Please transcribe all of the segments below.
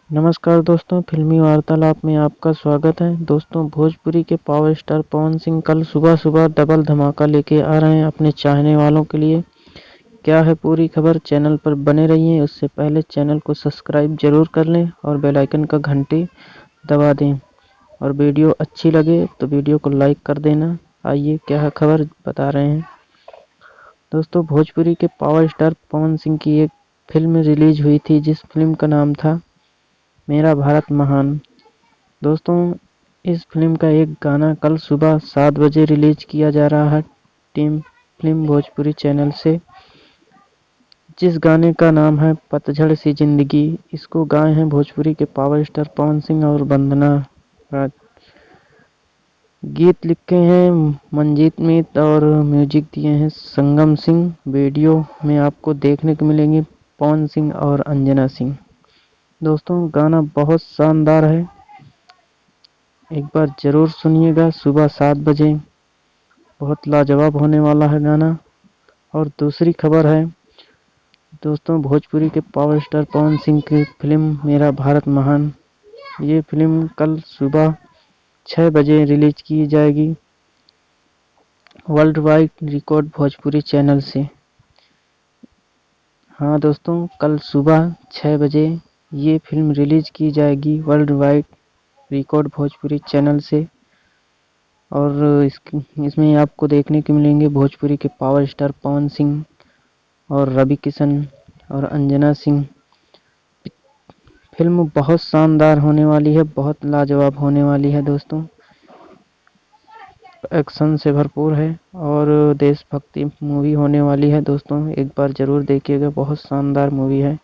नमस्कार दोस्तों, फिल्मी वार्तालाप में आपका स्वागत है। दोस्तों, भोजपुरी के पावर स्टार पवन सिंह कल सुबह-सुबह डबल धमाका लेके आ रहे हैं अपने चाहने वालों के लिए। क्या है पूरी खबर, चैनल पर बने रहिए। उससे पहले चैनल को सब्सक्राइब जरूर कर लें और बेल आइकन का घंटी दबा दें। और वीडियो अच्छी लगे तो वीडियो को लाइक कर देना। आइए क्या है खबर बता रहे हैं। दोस्तों, भोजपुरी के पावर स्टार पवन सिंह की एक फिल्म रिलीज हुई थी जिस फिल्म का नाम था मेरा भारत महान। दोस्तों, इस फिल्म का एक गाना कल सुबह 7 बजे रिलीज किया जा रहा है टीम फिल्म भोजपुरी चैनल से, जिस गाने का नाम है पतझड़ सी जिंदगी। इसको गाए हैं भोजपुरी के पावर स्टार पवन सिंह और वंदना राज। गीत लिखे हैं मंजीत मित और म्यूजिक दिए हैं संगम सिंह। वीडियो में आपको देखने को मिलेंगे पवन सिंह और अंजना सिंह। दोस्तों, गाना बहुत शानदार है, एक बार ज़रूर सुनिएगा। सुबह 7 बजे बहुत लाजवाब होने वाला है गाना। और दूसरी खबर है दोस्तों, भोजपुरी के पावर स्टार पवन सिंह की फिल्म मेरा भारत महान, ये फिल्म कल सुबह 6 बजे रिलीज की जाएगी world wide record Bhojpuri channel से। हाँ दोस्तों, कल सुबह 6 बजे ये फिल्म रिलीज की जाएगी world wide record Bhojpuri channel से। और इसमें आपको देखने को मिलेंगे भोजपुरी के पावर स्टार पवन सिंह और रवि किशन और अंजना सिंह। फिल्म बहुत शानदार होने वाली है, बहुत लाजवाब होने वाली है दोस्तों। एक्शन से भरपूर है और देशभक्ति मूवी होने वाली है दोस्तों। एक बार ज़रूर देखिएगा, बहुत शानदार मूवी है।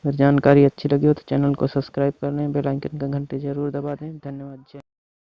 अगर जानकारी अच्छी लगी हो तो चैनल को सब्सक्राइब कर लें, बेल आइकन का घंटी ज़रूर दबा दें। धन्यवाद।